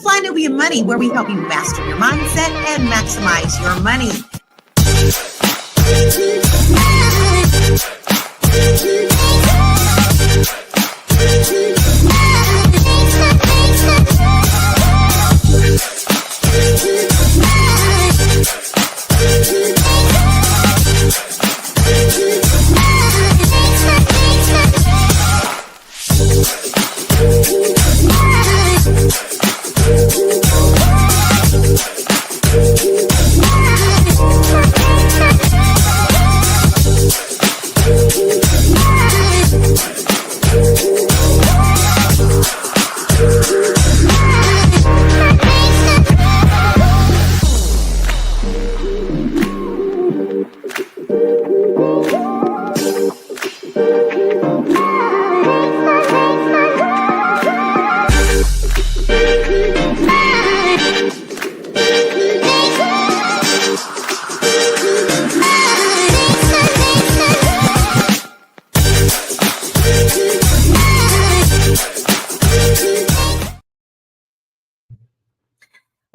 Fly Nubia Money, where we help you master your mindset and maximize your money.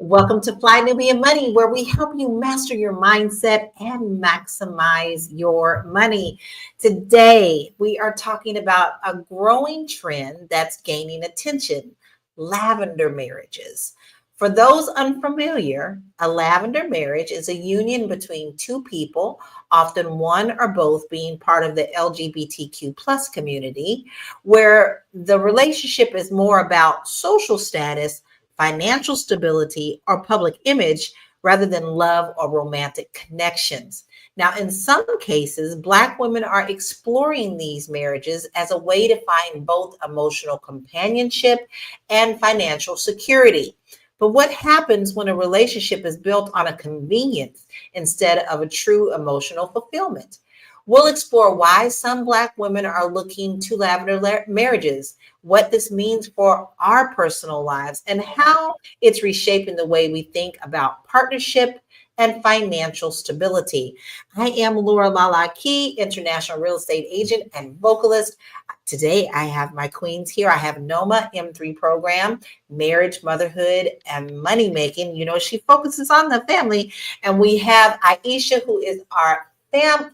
Welcome to Fly Nubia Money, where we help you master your mindset and maximize your money. Today, we are talking about a growing trend that's gaining attention: lavender marriages. For those unfamiliar, a lavender marriage is a union between two people, often one or both being part of the LGBTQ plus community, where the relationship is more about social status, financial stability, or public image rather than love or romantic connections. Now, in some cases, Black women are exploring these marriages as a way to find both emotional companionship and financial security. But what happens when a relationship is built on a convenience instead of a true emotional fulfillment? We'll explore why some Black women are looking to lavender marriages, what this means for our personal lives, and how it's reshaping the way we think about partnership and financial stability. I am Lala Key, international real estate agent and vocalist. Today, I have my queens here. I have Noma, M3 program, marriage, motherhood, and money making. You know, she focuses on the family. And we have Aisha, who is our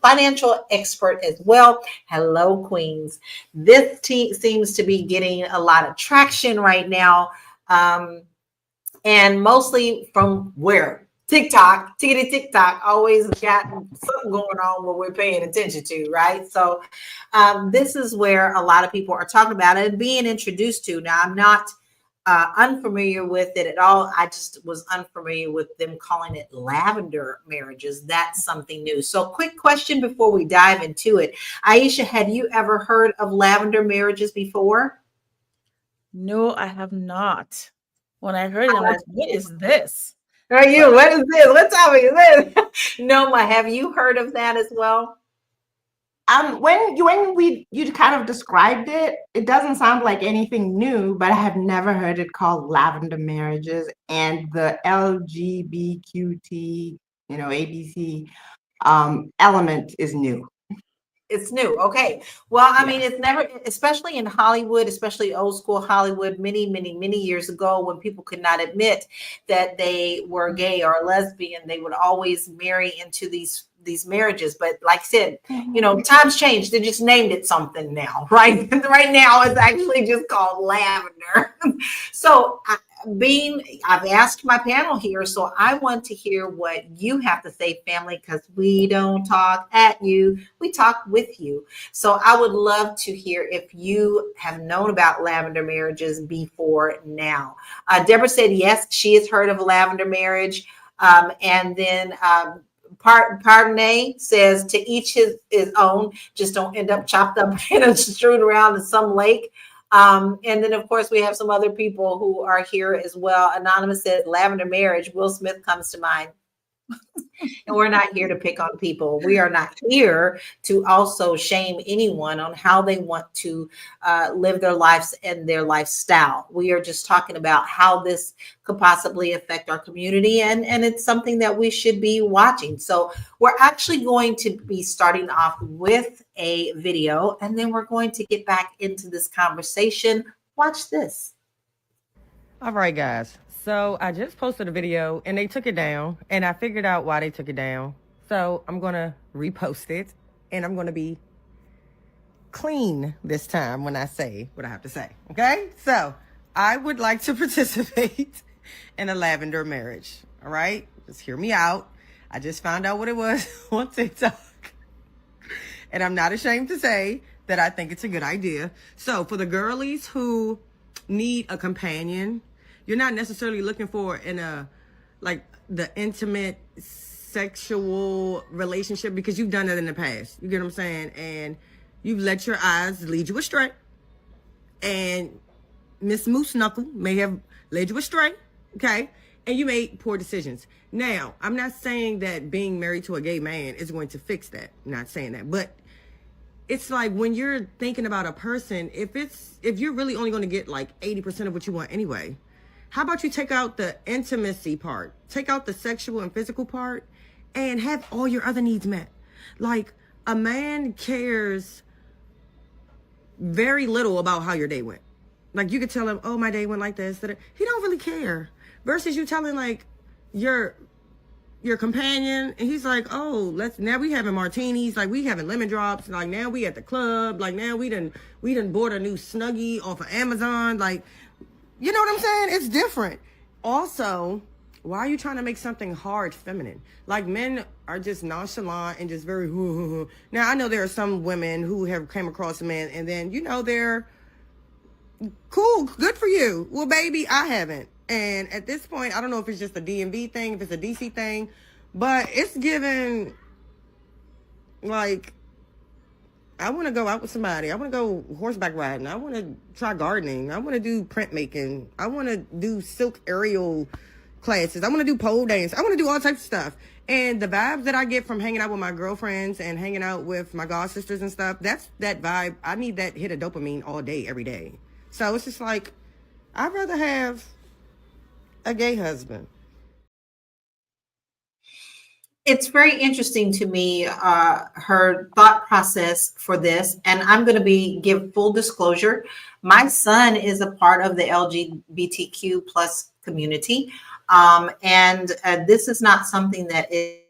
financial expert as well. Hello, queens. This seems to be getting a lot of traction right now, and mostly from where? TikTok, TikTok always got something going on where we're paying attention to, right? So this is where a lot of people are talking about it and being introduced to. Now, I'm not unfamiliar with it at all. I just was unfamiliar with them calling it lavender marriages. That's something new. So quick question before we dive into it. Aisha, have you ever heard of lavender marriages before? No, I have not. When I heard it, I'm like, what is this? Are you? What is this? What topic is this? Noma, have you heard of that as well? When you kind of described it, it doesn't sound like anything new, but I have never heard it called lavender marriages, and the LGBTQ, ABC element is new. It's new. Okay. Well, I mean, it's never, especially in Hollywood, especially old school Hollywood, many years ago, when people could not admit that they were gay or lesbian, they would always marry into these marriages. But like I said, times changed. They just named it something now, right? Right now, it's actually just called lavender. So I've asked my panel here, so I want to hear what you have to say, family, because we don't talk at you, we talk with you. So I would love to hear if you have known about lavender marriages before now. Deborah said yes, she has heard of a lavender marriage. And then Pardonay says to each his own, just don't end up chopped up and strewn around in some lake. And then, of course, we have some other people who are here as well. Anonymous said, lavender marriage, Will Smith comes to mind. And we're not here to pick on people. We are not here to also shame anyone on how they want to live their lives and their lifestyle. We are just talking about how this could possibly affect our community. And it's something that we should be watching. So we're actually going to be starting off with a video, and then we're going to get back into this conversation. Watch this. All right, guys. So I just posted a video and they took it down, and I figured out why they took it down. So I'm going to repost it, and I'm going to be clean this time when I say what I have to say. Okay? So I would like to participate in a lavender marriage. All right? Just hear me out. I just found out what it was on TikTok. And I'm not ashamed to say that I think it's a good idea. So for the girlies who need a companion, you're not necessarily looking for like the intimate sexual relationship, because you've done that in the past. You get what I'm saying? And you've let your eyes lead you astray. And Miss Moose Knuckle may have led you astray. Okay? And you made poor decisions. Now, I'm not saying that being married to a gay man is going to fix that. I'm not saying that. But it's like when you're thinking about a person, if you're really only going to get like 80% of what you want anyway, how about you take out the intimacy part, take out the sexual and physical part, and have all your other needs met? Like, a man cares very little about how your day went. Like, you could tell him, oh, my day went like this. He don't really care. Versus you telling like your companion, and he's like, oh, now we having martinis, like we having lemon drops, like now we at the club, like now we done bought a new Snuggie off of Amazon, like, you know what I'm saying? It's different. Also, why are you trying to make something hard feminine? Like, men are just nonchalant and just very Now, I know there are some women who have came across a man and then, they're cool, good for you. Well, baby, I haven't. And at this point, I don't know if it's just a DMV thing, if it's a DC thing, but it's given, like, I want to go out with somebody. I want to go horseback riding. I want to try gardening. I want to do printmaking. I want to do silk aerial classes. I want to do pole dance. I want to do all types of stuff. And the vibes that I get from hanging out with my girlfriends and hanging out with my god sisters and stuff, that's that vibe. I need that hit of dopamine all day, every day. So it's just like, I'd rather have a gay husband. It's very interesting to me, her thought process for this. And I'm going to give full disclosure. My son is a part of the LGBTQ plus community. And this is not something that is.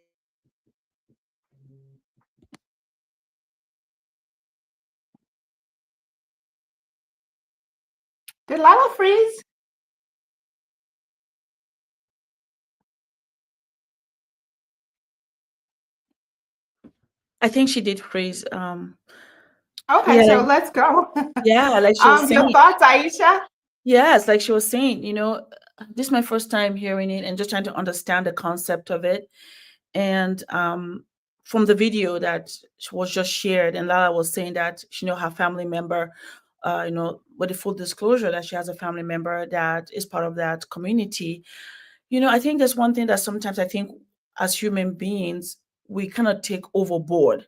Did Lala freeze? I think she did freeze. Okay, Yeah, so let's go. yeah, like she was Your saying. thoughts, Aisha? Yes, like she was saying, this is my first time hearing it and just trying to understand the concept of it. And from the video that was just shared, and Lala was saying that her family member, with the full disclosure that she has a family member that is part of that community. I think there's one thing that sometimes I think as human beings, we kind of take overboard.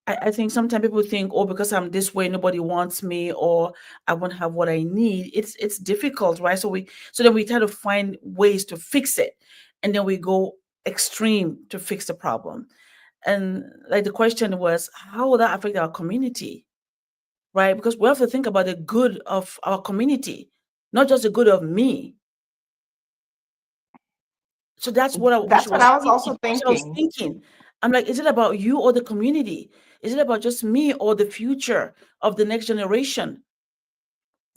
I think sometimes people think, oh, because I'm this way, nobody wants me, or I won't have what I need. It's difficult, right? So then we try to find ways to fix it, and then we go extreme to fix the problem. And like the question was, how will that affect our community, right? Because we have to think about the good of our community, not just the good of me. So that's what I was also thinking. I'm like, is it about you or the community? Is it about just me or the future of the next generation?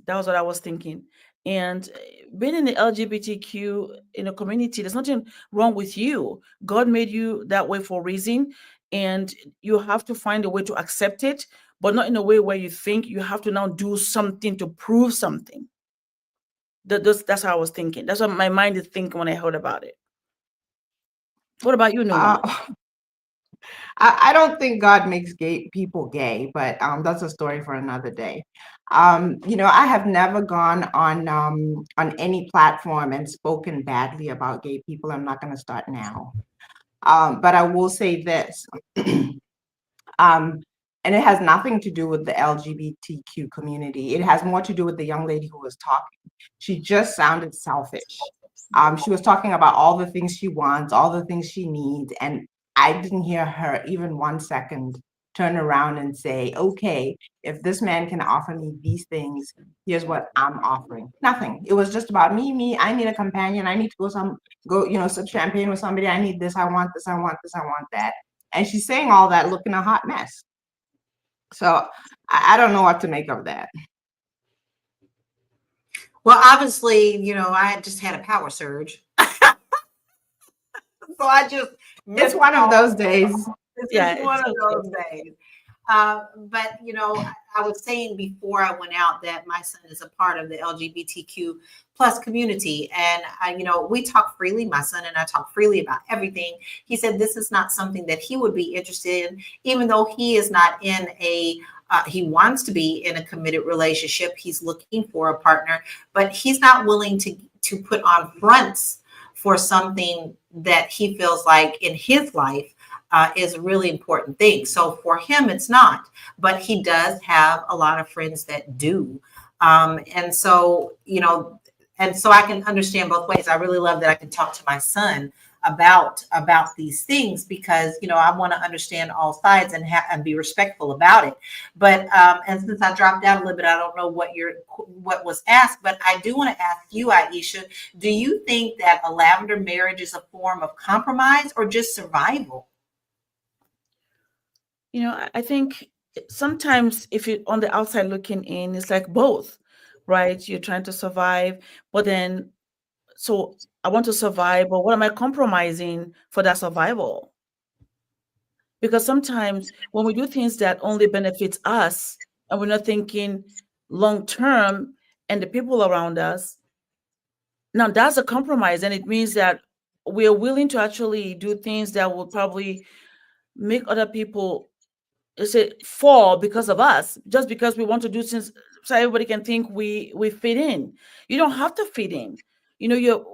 That was what I was thinking. And being in the LGBTQ community, there's nothing wrong with you. God made you that way for a reason, and you have to find a way to accept it, but not in a way where you think you have to now do something to prove something. That's how I was thinking. That's what my mind is thinking when I heard about it. What about you, Nomalanga? I don't think God makes gay people gay, but that's a story for another day. I have never gone on any platform and spoken badly about gay people. I'm not going to start now. But I will say this, and it has nothing to do with the LGBTQ community. It has more to do with the young lady who was talking. She just sounded selfish. She was talking about all the things she wants, all the things she needs, and I didn't hear her even 1 second turn around and say, okay, if this man can offer me these things, here's what I'm offering. Nothing. It was just about me. I need a companion. I need to sip champagne with somebody. I need this. I want this. I want this. I want that. And she's saying all that looking a hot mess. So I don't know what to make of that. Well, obviously, I just had a power surge. So I just It's one of those days. It's one of those days. But I was saying before I went out that my son is a part of the LGBTQ plus community, and we talk freely. My son and I talk freely about everything. He said this is not something that he would be interested in, even though he is not in he wants to be in a committed relationship. He's looking for a partner, but he's not willing to put on fronts for something that he feels like in his life is a really important thing. So for him, it's not, but he does have a lot of friends that do. And so I can understand both ways. I really love that I can talk to my son about these things because, I want to understand all sides and be respectful about it. But, and since I dropped out a little bit, I don't know what was asked, but I do want to ask you, Aisha, do you think that a lavender marriage is a form of compromise or just survival? I think sometimes if you're on the outside looking in, it's like both, right? You're trying to survive, but then, so I want to survive, but what am I compromising for that survival? Because sometimes when we do things that only benefits us and we're not thinking long term and the people around us, now that's a compromise. And it means that we're willing to actually do things that will probably make other people fall because of us, just because we want to do things so everybody can think we fit in. You don't have to fit in. You're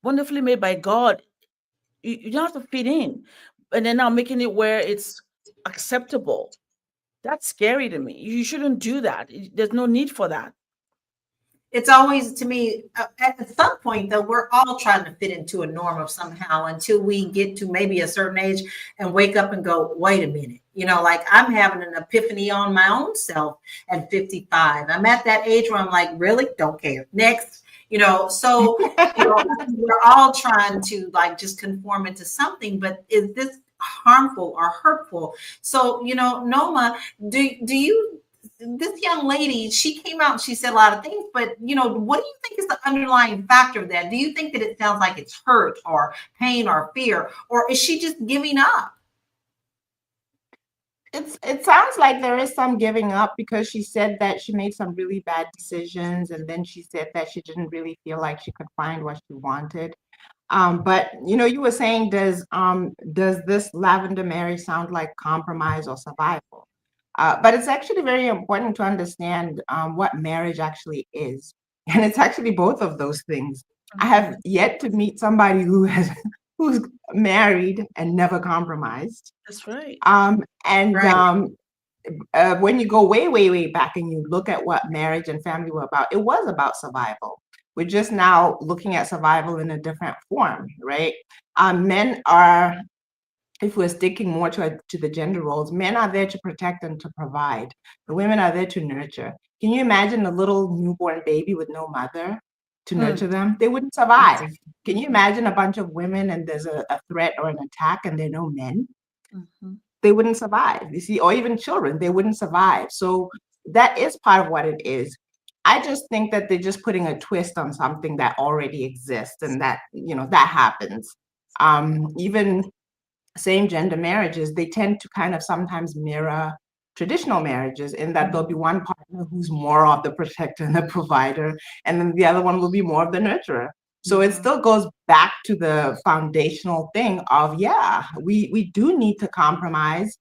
wonderfully made by God. You don't have to fit in. And then now making it where it's acceptable. That's scary to me. You shouldn't do that. There's no need for that. It's always, to me, at some point, though, we're all trying to fit into a norm of somehow until we get to maybe a certain age and wake up and go, wait a minute. Like I'm having an epiphany on my own self at 55. I'm at that age where I'm like, really? Don't care. Next. So we're all trying to like just conform into something, but is this harmful or hurtful? So, Noma, do you, this young lady, she came out and she said a lot of things, but what do you think is the underlying factor of that? Do you think that it sounds like it's hurt or pain or fear, or is she just giving up? It sounds like there is some giving up because she said that she made some really bad decisions, and then she said that she didn't really feel like she could find what she wanted. But you were saying, does this lavender marriage sound like compromise or survival? But it's actually very important to understand what marriage actually is, and it's actually both of those things. I have yet to meet somebody who's married and never compromised. That's right. When you go way, way, way back and you look at what marriage and family were about, it was about survival. We're just now looking at survival in a different form, right? Men are, if we're sticking more to the gender roles, men are there to protect and to provide. The women are there to nurture. Can you imagine a little newborn baby with no mother to nurture them? They wouldn't survive. Can you imagine a bunch of women and there's a threat or an attack and there are no men? Mm-hmm. They wouldn't survive, you see, or even children, they wouldn't survive. So that is part of what it is. I just think that they're just putting a twist on something that already exists, and that, that happens. Even same gender marriages, they tend to kind of sometimes mirror traditional marriages in that there'll be one partner who's more of the protector and the provider, and then the other one will be more of the nurturer. So it still goes back to the foundational thing of, we do need to compromise.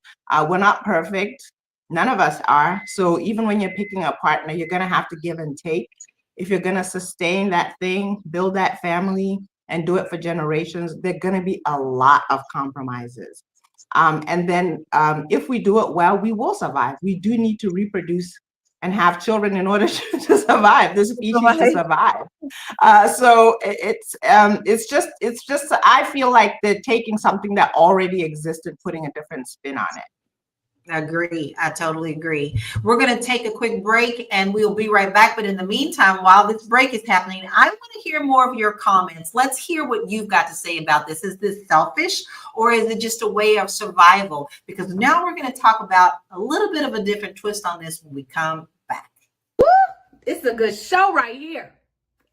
We're not perfect. None of us are. So even when you're picking a partner, you're going to have to give and take. If you're going to sustain that thing, build that family, and do it for generations, there are going to be a lot of compromises. And then if we do it well, we will survive. We do need to reproduce and have children in order to survive, the species to survive. So it's just I feel like they're taking something that already existed, putting a different spin on it. Agree. I totally agree. We're going to take a quick break and we'll be right back. But in the meantime, while this break is happening, I want to hear more of your comments. Let's hear what you've got to say about this. Is this selfish or is it just a way of survival? Because now we're going to talk about a little bit of a different twist on this when we come back. It's a good show right here.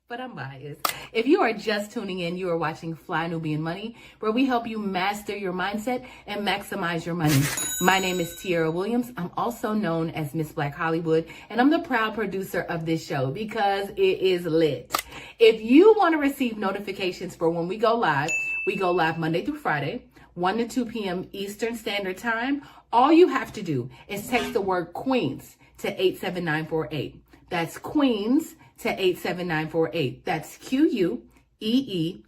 But I'm biased. If you are just tuning in, you are watching Fly Nubian Money, where we help you master your mindset and maximize your money. My name is Tiara Williams. I'm also known as Miss Black Hollywood, and I'm the proud producer of this show because it is lit. If you want to receive notifications for when we go live Monday through Friday, 1 to 2 p.m. Eastern Standard Time. All you have to do is text the word Queens to 87948. That's Queens to 87948. That's QUEENS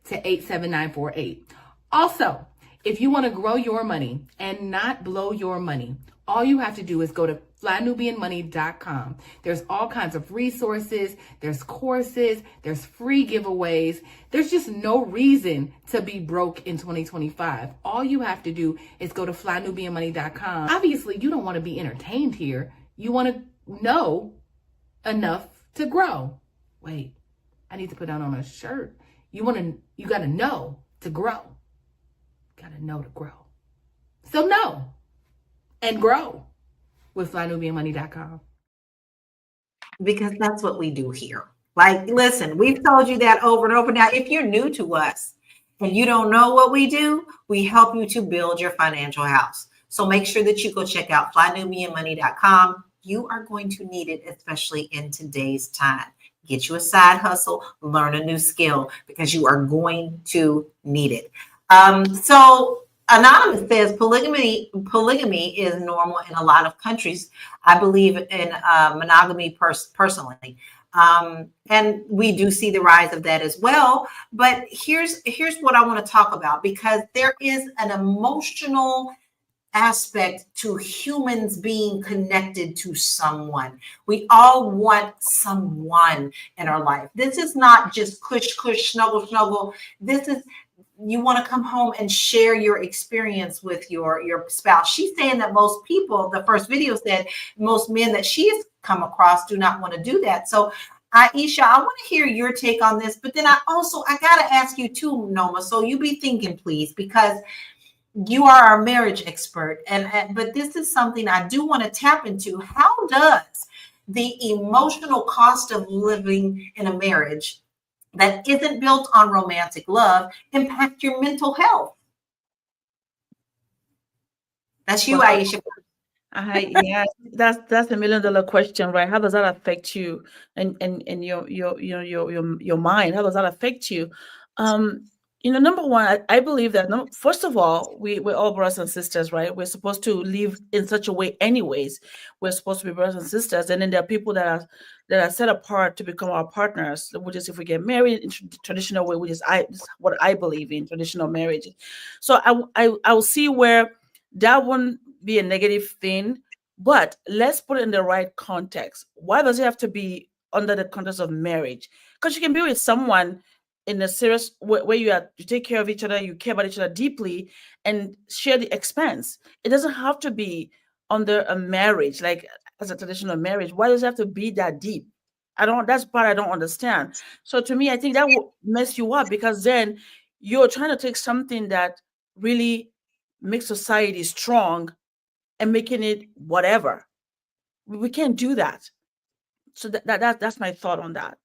to 87948. Also, if you want to grow your money and not blow your money, all you have to do is go to flynubianmoney.com. There's all kinds of resources, there's courses, there's free giveaways. There's just no reason to be broke in 2025. All you have to do is go to flynubianmoney.com. Obviously, you don't want to be entertained here. You want to know enough to grow. Wait, I need to put that on a shirt. You got to know to grow. Got to know to grow. So know and grow with flynubianmoney.com. Because that's what we do here. Like, listen, we've told you that over and over. Now, if you're new to us and you don't know what we do, we help you to build your financial house. So make sure that you go check out flynubianmoney.com. You are going to need it, especially in today's time. Get you a side hustle, learn a new skill because you are going to need it. So Anonymous says polygamy is normal in a lot of countries. I believe in monogamy personally. And we do see the rise of that as well. But here's what I want to talk about, because there is an emotional aspect to humans being connected to someone. We all want someone in our life. This is not just cush, snuggle. This is, you want to come home and share your experience with your spouse. She's saying that most people, the first video said, most men that she's come across do not want to do that. So Aisha, I want to hear your take on this, but then I got to ask you too, Noma. So you be thinking, please, because you are our marriage expert, but this is something I do want to tap into. How does the emotional cost of living in a marriage that isn't built on romantic love impact your mental health? That's you, Aisha. Yeah, that's $1 million question, right? How does that affect you and your mind? How does that affect you? Number one, I believe that first of all, we're all brothers and sisters, right? We're supposed to live in such a way anyways. We're supposed to be brothers and sisters. And then there are people that are set apart to become our partners, which is if we get married in traditional way, which is what I believe in, traditional marriage. So I will see where that wouldn't be a negative thing, but let's put it in the right context. Why does it have to be under the context of marriage? Because you can be with someone in a serious where you take care of each other, you care about each other deeply, and share the expense. It doesn't have to be under a marriage, like as a traditional marriage. Why does it have to be that deep? That's part I don't understand. So to me, I think that will mess you up, because then you're trying to take something that really makes society strong and making it whatever. We can't do that. So that's my thought on that.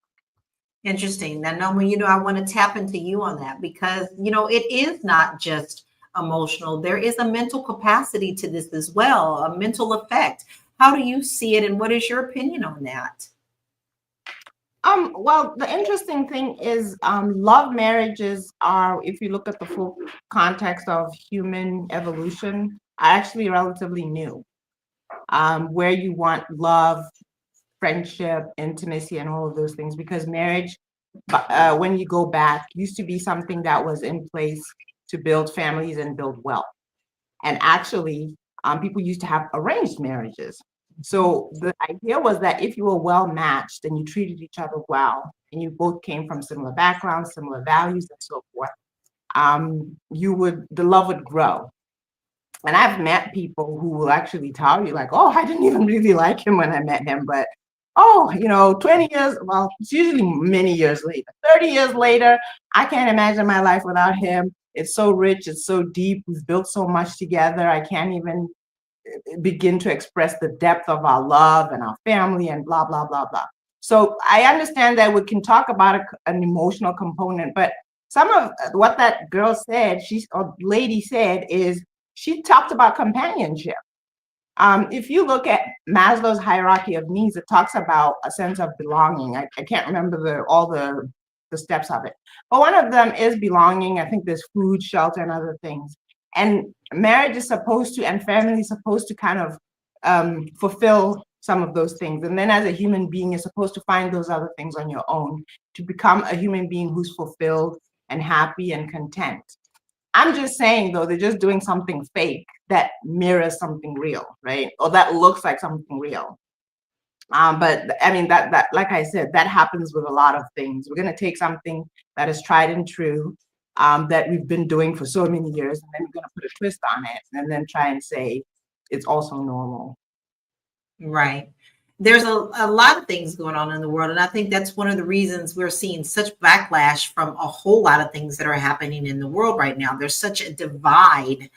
Interesting. Now, Noma, I want to tap into you on that, because, it is not just emotional. There is a mental capacity to this as well, a mental effect. How do you see it, and what is your opinion on that? Well, the interesting thing is love marriages are, if you look at the full context of human evolution, are actually relatively new. Where you want love, friendship, intimacy, and all of those things, because marriage, when you go back, used to be something that was in place to build families and build wealth. And actually, people used to have arranged marriages. So the idea was that if you were well matched and you treated each other well, and you both came from similar backgrounds, similar values, and so forth, the love would grow. And I've met people who will actually tell you, like, oh, I didn't even really like him when I met him, but oh, 20 years, well, it's usually many years later, 30 years later, I can't imagine my life without him. It's so rich, it's so deep, we've built so much together. I can't even begin to express the depth of our love and our family and blah, blah, blah, blah. So I understand that we can talk about an emotional component, but some of what that girl said, or lady said, is she talked about companionship. If you look at Maslow's hierarchy of needs, it talks about a sense of belonging. I can't remember all the steps of it, but one of them is belonging. I think there's food, shelter, and other things. And marriage is supposed to, and family is supposed to kind of fulfill some of those things. And then as a human being, you're supposed to find those other things on your own to become a human being who's fulfilled and happy and content. I'm just saying, though, they're just doing something fake that mirrors something real, right? Or that looks like something real. But I mean, that like I said, that happens with a lot of things. We're going to take something that is tried and true, that we've been doing for so many years, and then we're going to put a twist on it and then try and say it's also normal. Right. There's a lot of things going on in the world. And I think that's one of the reasons we're seeing such backlash from a whole lot of things that are happening in the world right now. There's such a divide,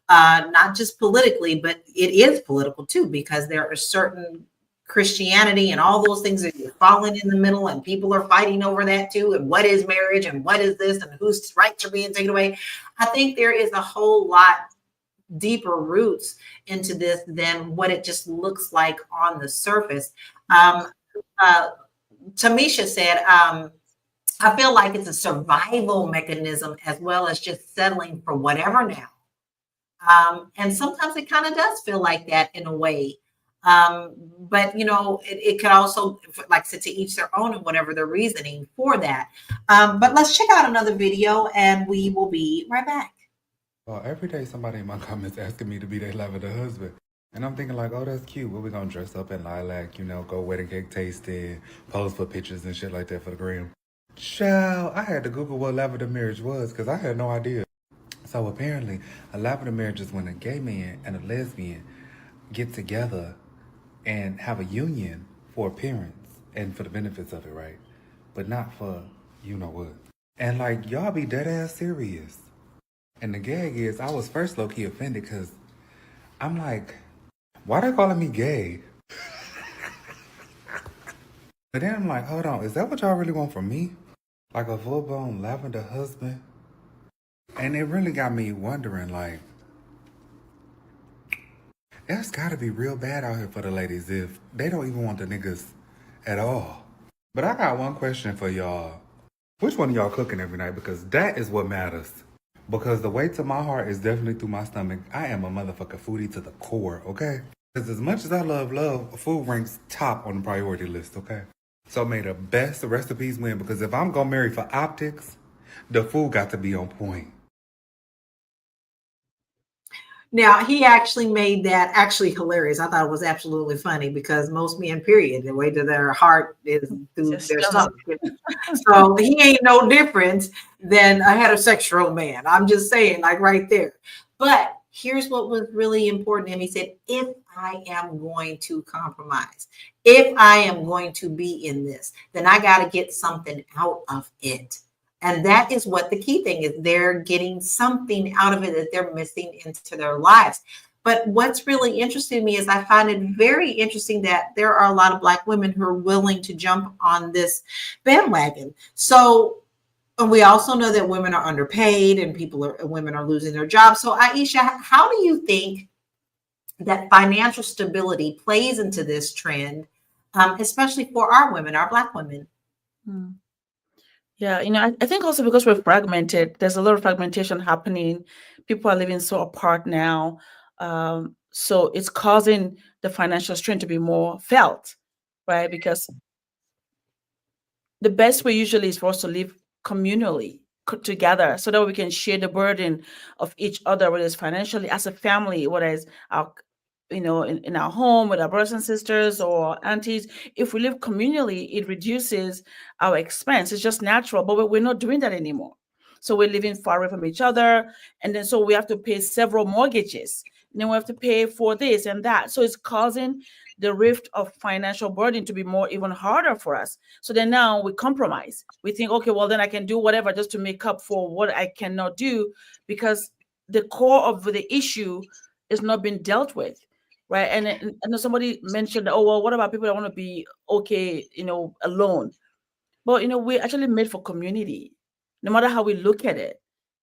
not just politically, but it is political too, because there are certain Christianity and all those things that you're falling in the middle, and people are fighting over that too. And what is marriage and what is this and whose rights are being taken away? I think there is a whole lot deeper roots into this than what it just looks like on the surface. Tamisha said, I feel like it's a survival mechanism as well as just settling for whatever now. And sometimes it kind of does feel like that in a way. But it could also, like I said, to each their own and whatever their reasoning for that. But let's check out another video and we will be right back. Well, every day somebody in my comments asking me to be their Lavender husband. And I'm thinking like, oh, that's cute. What we gonna dress up in lilac, go wedding cake tasting, pose for pictures and shit like that for the gram. Child, I had to Google what Lavender marriage was because I had no idea. So apparently, a Lavender marriage is when a gay man and a lesbian get together and have a union for appearance and for the benefits of it, right? But not for you-know-what. And like, y'all be dead ass serious. And the gag is, I was first low-key offended because I'm like, why they calling me gay? But then I'm like, hold on, is that what y'all really want from me? Like a full-blown Lavender husband? And it really got me wondering, like, it's gotta be real bad out here for the ladies if they don't even want the niggas at all. But I got one question for y'all. Which one of y'all cooking every night? Because that is what matters. Because the way to my heart is definitely through my stomach. I am a motherfucker foodie to the core, okay? Because as much as I love, food ranks top on the priority list, okay? So may the best recipes win, because if I'm gonna marry for optics, the food got to be on point. Now, he actually made that actually hilarious. I thought it was absolutely funny because most men, period, the way that their heart is through their stomach. So he ain't no different than a heterosexual man. I'm just saying, like right there. But here's what was really important to him. He said, if I am going to compromise, if I am going to be in this, then I got to get something out of it. And that is what the key thing is. They're getting something out of it that they're missing into their lives. But what's really interesting to me is I find it very interesting that there are a lot of Black women who are willing to jump on this bandwagon. So we also know that women are underpaid and women are losing their jobs. So Aisha, how do you think that financial stability plays into this trend, especially for our women, our Black women? Yeah, I think also because we're fragmented, there's a lot of fragmentation happening. People are living so apart now. So it's causing the financial strain to be more felt, right? Because the best way usually is for us to live communally together so that we can share the burden of each other, whether it's financially as a family, whether it's our in our home with our brothers and sisters or aunties. If we live communally, it reduces our expense. It's just natural, but we're not doing that anymore. So we're living far away from each other. And then so we have to pay several mortgages then we have to pay for this and that. So it's causing the rift of financial burden to be more even harder for us. So then now we compromise. We think, okay, well then I can do whatever just to make up for what I cannot do, because the core of the issue is not being dealt with, right? And somebody mentioned, oh well, what about people that want to be okay, alone? But we're actually made for community, no matter how we look at it.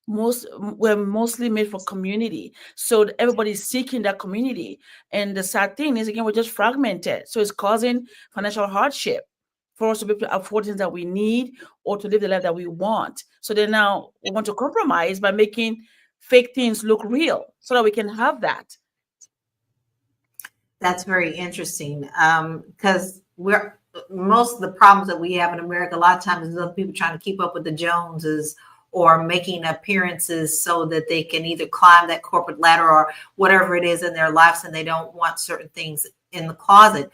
We're mostly made for community, so everybody's seeking that community. And the sad thing is, again, we're just fragmented, so it's causing financial hardship for us to be able to afford things that we need or to live the life that we want. So then now we want to compromise by making fake things look real so that we can have that. That's very interesting, because most of the problems that we have in America, a lot of times, is other people trying to keep up with the Joneses or making appearances so that they can either climb that corporate ladder or whatever it is in their lives, and they don't want certain things in the closet.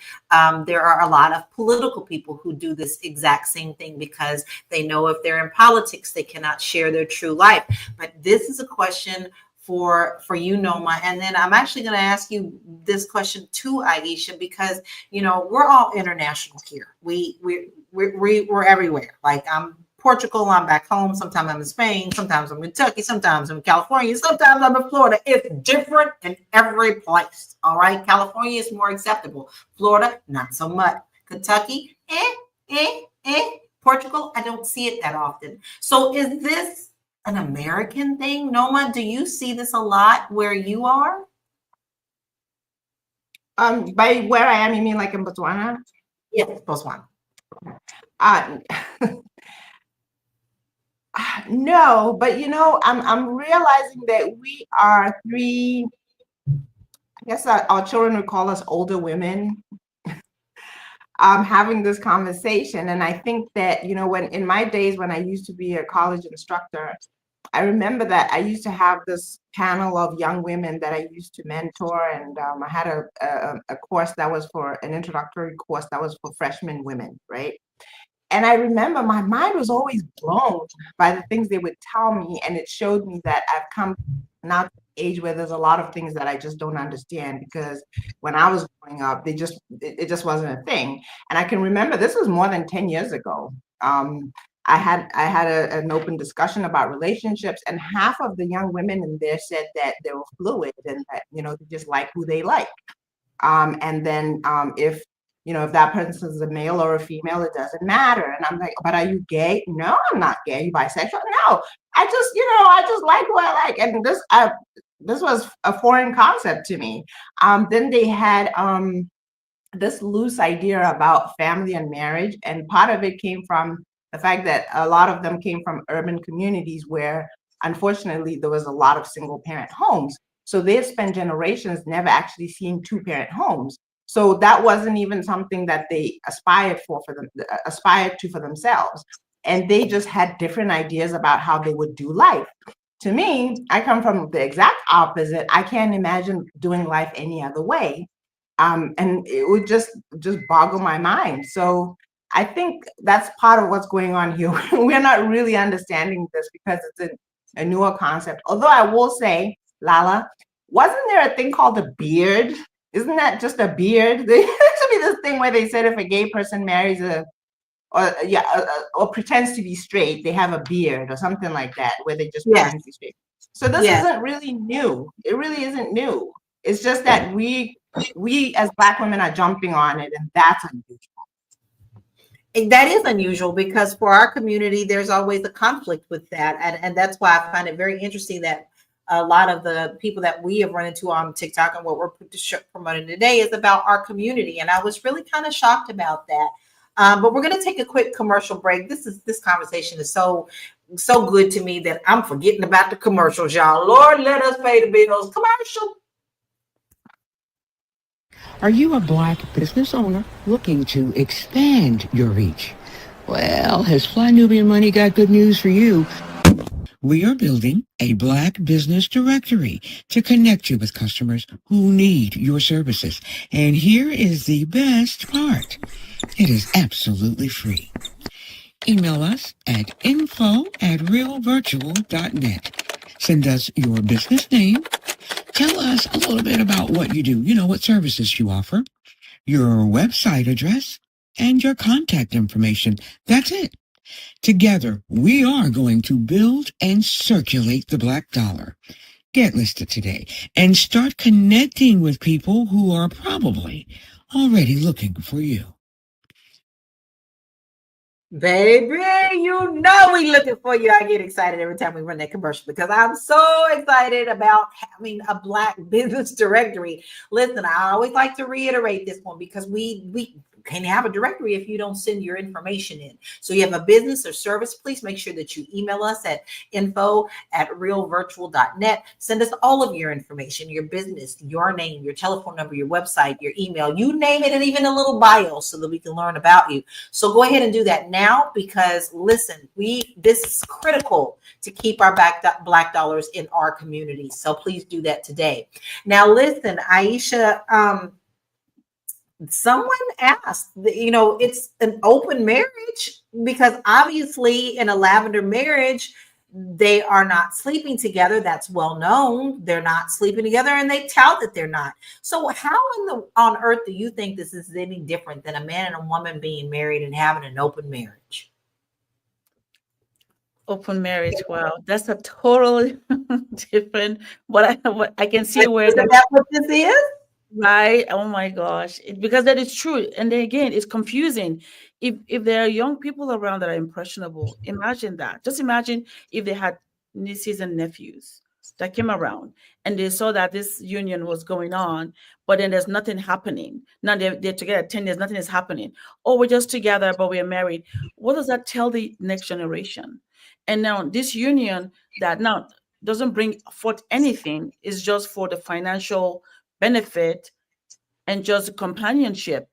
There are a lot of political people who do this exact same thing because they know if they're in politics, they cannot share their true life. But this is a question for you, Noma. And then I'm actually going to ask you this question too, Aisha, because we're all international here. We're everywhere. Like, I'm Portugal, I'm back home. Sometimes I'm in Spain, sometimes I'm in Kentucky, sometimes I'm in California, sometimes I'm in Florida. It's different in every place. All right. California is more acceptable. Florida, not so much. Kentucky, Portugal, I don't see it that often. So is this an American thing? Noma, do you see this a lot where you are? By where I am, you mean like in Botswana? Yes, Botswana. No, but I'm realizing that we are three. I guess our children would call us older women. Having this conversation, and I think that when in my days when I used to be a college instructor, I remember that I used to have this panel of young women that I used to mentor, and I had a course that was for an introductory course that was for freshman women, right? And I remember my mind was always blown by the things they would tell me, and it showed me that I've come now to the age where there's a lot of things that I just don't understand, because when I was growing up, it just wasn't a thing. And I can remember this was more than 10 years ago. I had an open discussion about relationships, and half of the young women in there said that they were fluid and that they just like who they like. And then if that person is a male or a female, it doesn't matter. And I'm like, but are you gay? No, I'm not gay. Are you bisexual? No, I just like who I like. And this was a foreign concept to me. Then they had this loose idea about family and marriage, and part of it came from the fact that a lot of them came from urban communities where, unfortunately, there was a lot of single parent homes. So they had spent generations never actually seeing two parent homes. So that wasn't even something that they aspired to for themselves. And they just had different ideas about how they would do life. To me, I come from the exact opposite. I can't imagine doing life any other way. And it would just boggle my mind. So I think that's part of what's going on here. We're not really understanding this because it's a newer concept. Although I will say, Lala, wasn't there a thing called a beard? Isn't that just a beard? There used to be this thing where they said if a gay person marries or pretends to be straight, they have a beard or something like that, where they just pretend to be straight. So this isn't really new. It really isn't new. It's just that we as Black women are jumping on it, and that's unusual. That is unusual because for our community, there's always a conflict with that. And that's why I find it very interesting that a lot of the people that we have run into on TikTok and what we're promoting today is about our community. And I was really kind of shocked about that. But we're going to take a quick commercial break. This conversation is so good to me that I'm forgetting about the commercials, y'all. Lord, let us pay the bills. Commercial. Are you a Black business owner looking to expand your reach? Well, has Fly Nubian Money got good news for you? We are building a Black business directory to connect you with customers who need your services. And here is the best part. It is absolutely free. Email us at info@realvirtual.net. Send us your business name, Tell us a little bit about what you do, what services you offer, your website address, and your contact information. That's it. Together, we are going to build and circulate the black dollar. Get listed today and start connecting with people who are probably already looking for you. Baby, you know we looking for you. I get excited every time we run that commercial because I'm so excited about having a Black business directory. Listen, I always like to reiterate this one because we can't have a directory if you don't send your information in. So you have a business or service, please make sure that you email us at info@realvirtual.net. Send us all of your information, your business, your name, your telephone number, your website, your email, you name it, and even a little bio so that we can learn about you. So go ahead and do that now because listen, this is critical to keep our black dollars in our community. So please do that today. Now listen, Aisha, someone asked, it's an open marriage because obviously in a Lavender marriage, they are not sleeping together. That's well known. They're not sleeping together and they tout that they're not. So how on earth do you think this is any different than a man and a woman being married and having an open marriage? Open marriage. Wow. That's a totally different, what I can see where Is that what this is? right. Oh my gosh. Because that is true. And then again, it's confusing. If there are young people around that are impressionable, imagine that. Just imagine if they had nieces and nephews that came around and they saw that this union was going on, but then there's nothing happening. Now they're together 10 years, nothing is happening. Oh, we're just together, but we're married. What does that tell the next generation? And now this union that now doesn't bring forth anything is just for the financial benefit and just companionship.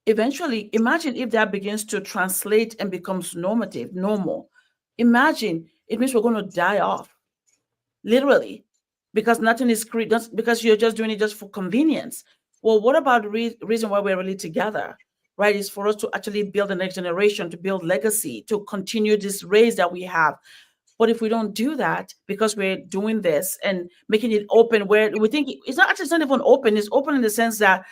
Eventually, imagine if that begins to translate and becomes normal. Imagine it means we're going to die off, literally, because nothing is just because you're just doing it just for convenience. Well, what about the reason why we're really together, right? Is for us to actually build the next generation, to build legacy, to continue this race that we have. But if we don't do that because we're doing this and making it open, where we think it's not even open, it's open in the sense that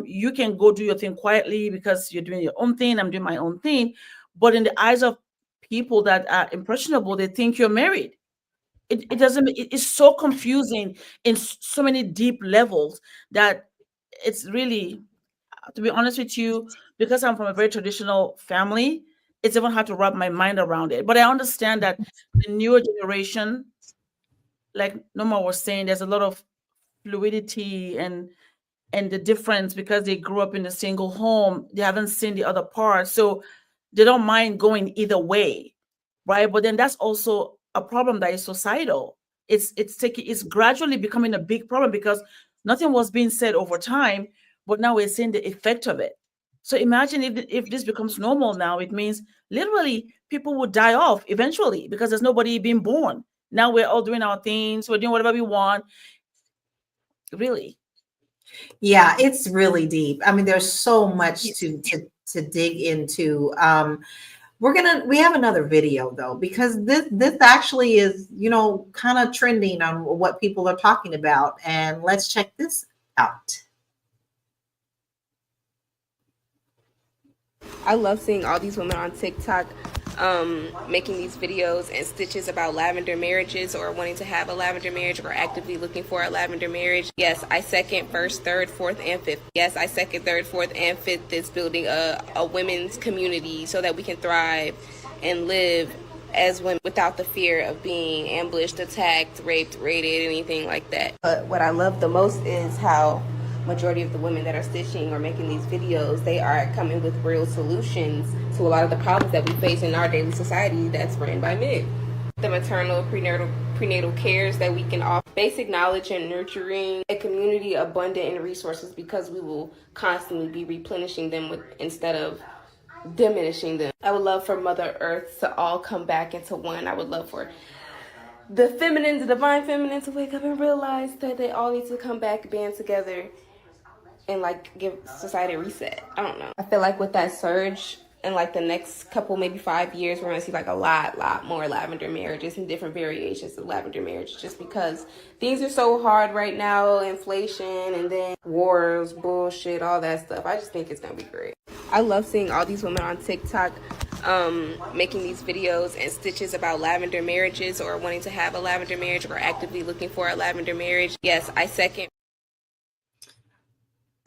you can go do your thing quietly because you're doing your own thing, I'm doing my own thing. But in the eyes of people that are impressionable, they think you're married. It doesn't, it's so confusing in so many deep levels that it's really, to be honest with you, because I'm from a very traditional family, it's even hard to wrap my mind around it. But I understand that the newer generation, like Noma was saying, there's a lot of fluidity and the difference because they grew up in a single home. They haven't seen the other part. So they don't mind going either way. Right. But then that's also a problem that is societal. It's gradually becoming a big problem because nothing was being said over time, but now we're seeing the effect of it. So imagine if this becomes normal now, it means literally people will die off eventually because there's nobody being born. Now we're all doing our things, we're doing whatever we want. Really. Yeah, it's really deep. I mean, there's so much to dig into. We have another video though, because this actually is, kind of trending on what people are talking about. And let's check this out. I love seeing all these women on TikTok making these videos and stitches about lavender marriages or wanting to have a lavender marriage or actively looking for a lavender marriage. Yes, I second first, third, fourth, and fifth. Yes, I second third, fourth, and fifth is building a women's community so that we can thrive and live as women without the fear of being ambushed, attacked, raped, raided, anything like that. But what I love the most is how majority of the women that are stitching or making these videos, they are coming with real solutions to a lot of the problems that we face in our daily society that's ran by men. The maternal, prenatal cares that we can offer, basic knowledge and nurturing, a community abundant in resources because we will constantly be replenishing them instead of diminishing them. I would love for Mother Earth to all come back into one. I would love for the feminine, the divine feminine to wake up and realize that they all need to come back, band together, and give society a reset. I don't know. I feel like with that surge in like the next couple, maybe 5 years, we're going to see like a lot more lavender marriages and different variations of lavender marriage, just because things are so hard right now, inflation and then wars, bullshit, all that stuff. I just think it's going to be great. I love seeing all these women on TikTok making these videos and stitches about lavender marriages or wanting to have a lavender marriage or actively looking for a lavender marriage. Yes, I second.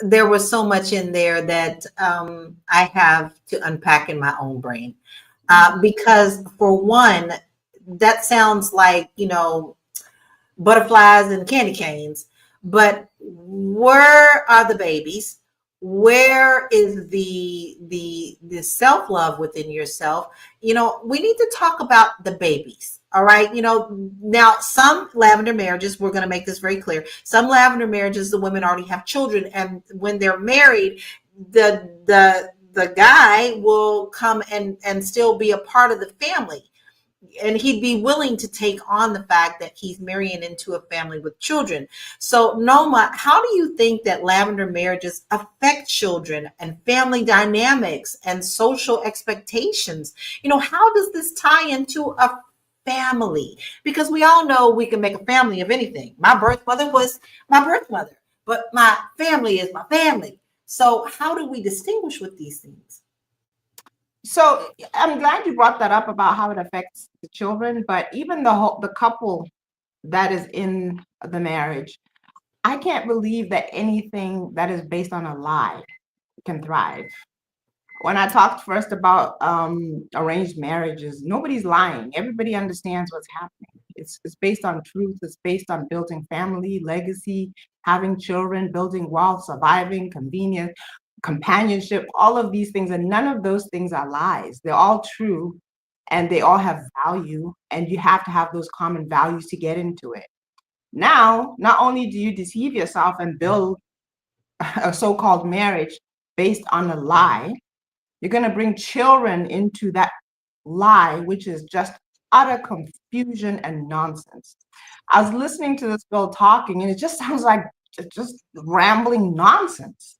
There was so much in there that I have to unpack in my own brain. Because for one, that sounds like, butterflies and candy canes, but where are the babies? Where is the self-love within yourself? We need to talk about the babies. All right. Now some lavender marriages, we're going to make this very clear. Some lavender marriages, the women already have children. And when they're married, the guy will come and still be a part of the family. And he'd be willing to take on the fact that he's marrying into a family with children. So Noma, how do you think that lavender marriages affect children and family dynamics and social expectations? How does this tie into a family? Because we all know we can make a family of anything. My birth mother was my birth mother, but my family is my family. So how do we distinguish with these things? So I'm glad you brought that up about how it affects the children, but even the couple that is in the marriage, I can't believe that anything that is based on a lie can thrive. When I talked first about arranged marriages, nobody's lying. Everybody understands what's happening. It's based on truth. It's based on building family, legacy, having children, building wealth, surviving, convenience, companionship, all of these things. And none of those things are lies. They're all true and they all have value. And you have to have those common values to get into it. Now, not only do you deceive yourself and build a so-called marriage based on a lie, you're going to bring children into that lie, which is just utter confusion and nonsense. I was listening to this girl talking, and it just sounds like just rambling nonsense.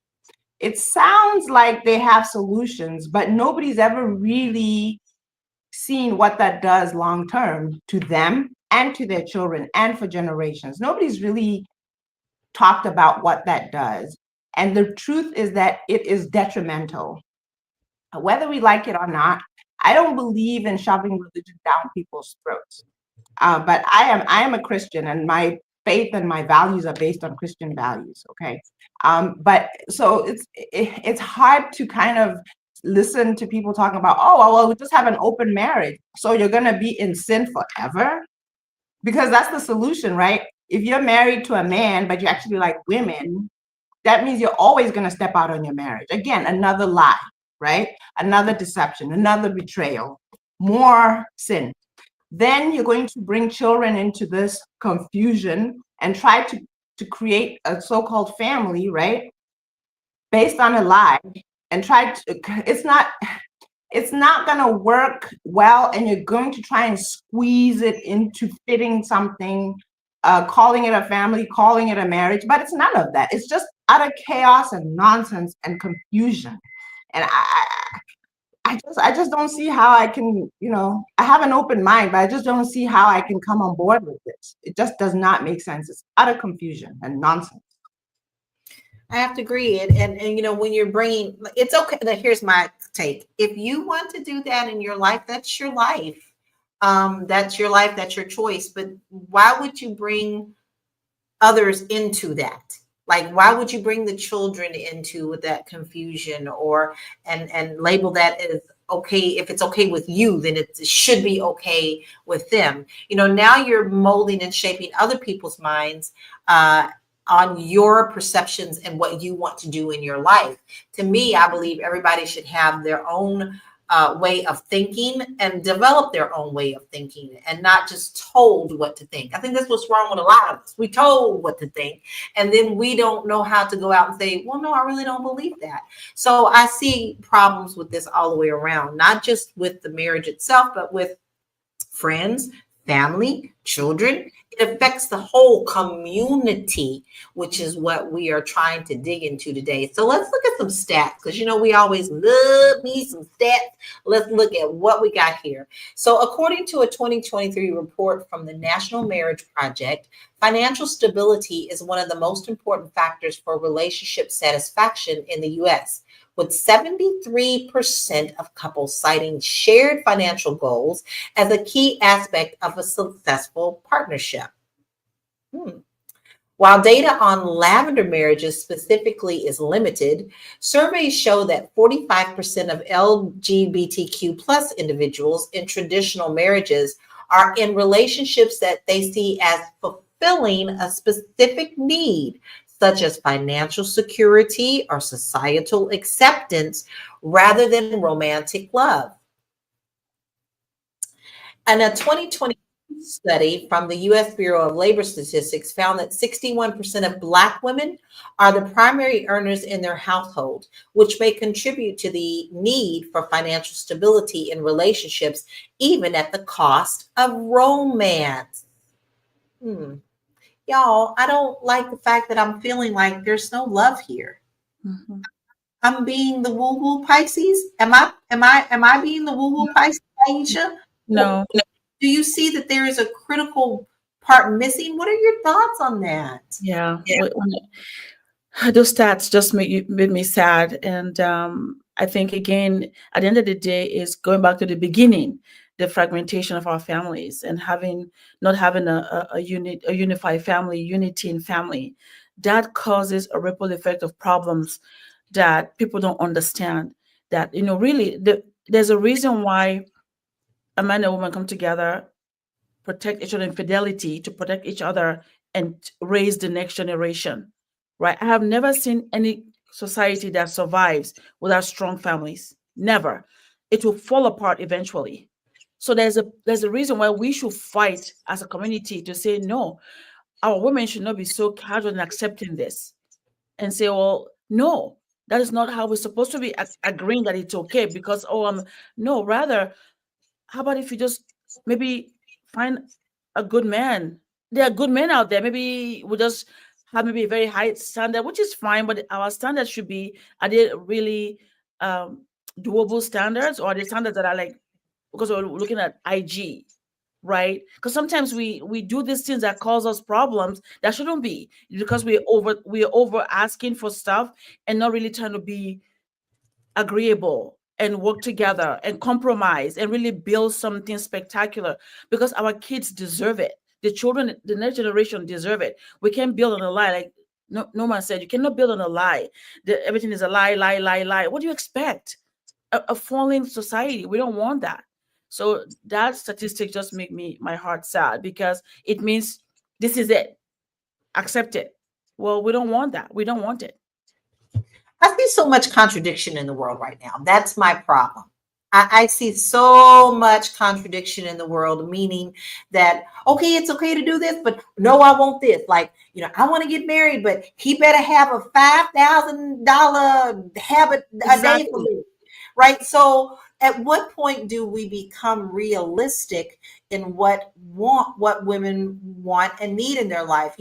It sounds like they have solutions, but nobody's ever really seen what that does long term to them and to their children and for generations. Nobody's really talked about what that does. And the truth is that it is detrimental. Whether we like it or not, I don't believe in shoving religion down people's throats. But I am a Christian, and my faith and my values are based on Christian values. Okay, but so it's hard to kind of listen to people talking about, oh well, we just have an open marriage, so you're gonna be in sin forever, because that's the solution, right? If you're married to a man but you actually like women, that means you're always gonna step out on your marriage. Again, another lie. Right? Another deception, another betrayal, more sin. Then you're going to bring children into this confusion and try to create a so-called family, right? Based on a lie, and it's not gonna work well, and you're going to try and squeeze it into fitting something, calling it a family, calling it a marriage, but it's none of that. It's just utter chaos and nonsense and confusion. And I just don't see how I can, I have an open mind, but I just don't see how I can come on board with this. It just does not make sense. It's utter confusion and nonsense. I have to agree. And when you're bringing, it's okay. Here's my take. If you want to do that in your life, that's your life. That's your life. That's your choice. But why would you bring others into that? Like, why would you bring the children into that confusion and label that as okay? If it's okay with you, then it should be okay with them. Now you're molding and shaping other people's minds on your perceptions and what you want to do in your life. To me, I believe everybody should have their own way of thinking and develop their own way of thinking and not just told what to think. I think that's what's wrong with a lot of us. We told what to think, and then we don't know how to go out and say, well, no, I really don't believe that. So I see problems with this all the way around, not just with the marriage itself, but with friends, family, children. It affects the whole community, which is what we are trying to dig into today. So let's look at some stats, because we always love me some stats. Let's look at what we got here. So according to a 2023 report from the National Marriage Project, financial stability is one of the most important factors for relationship satisfaction in the U.S., with 73% of couples citing shared financial goals as a key aspect of a successful partnership. While data on lavender marriages specifically is limited, surveys show that 45% of LGBTQ plus individuals in traditional marriages are in relationships that they see as fulfilling a specific need, such as financial security or societal acceptance, rather than romantic love. And a 2020 study from the U.S. Bureau of Labor Statistics found that 61% of Black women are the primary earners in their household, which may contribute to the need for financial stability in relationships, even at the cost of romance. Y'all, I don't like the fact that I'm feeling like there's no love here. Mhm. I'm being the woo-woo Pisces. Am I being the woo-woo Pisces, Aisha? No, Do you see that there is a critical part missing? What are your thoughts on that? yeah. Those stats just made me sad, and I think again, at the end of the day, is going back to the beginning, the fragmentation of our families, and not having a unified family, unity in family, that causes a ripple effect of problems that people don't understand. That really, there's a reason why a man and woman come together, protect each other in fidelity, to protect each other and raise the next generation, right? I have never seen any society that survives without strong families. Never. It will fall apart eventually. So there's a reason why we should fight as a community to say no. Our women should not be so casual in accepting this and say, well, no, that is not how we're supposed to be agreeing that it's okay because no, rather, how about if you just maybe find a good man? There are good men out there. Maybe we just have maybe a very high standard, which is fine, but our standards should be, are they really doable standards, or are they standards that are like, because we're looking at IG, right? Because sometimes we do these things that cause us problems that shouldn't be, because we're over asking for stuff and not really trying to be agreeable and work together and compromise and really build something spectacular, because our kids deserve it. The children, the next generation deserve it. We can't build on a lie. Like Norman said, you cannot build on a lie. Everything is a lie, lie, lie, lie. What do you expect? A falling society. We don't want that. So that statistic just make my heart sad, because it means this is it. Accept it. Well, we don't want that. We don't want it. I see so much contradiction in the world right now. That's my problem. I see so much contradiction in the world, meaning that, okay, it's okay to do this, but no, I want this. Like, I want to get married, but he better have a $5,000 habit a day for me, right? So at what point do we become realistic in what women want and need in their life?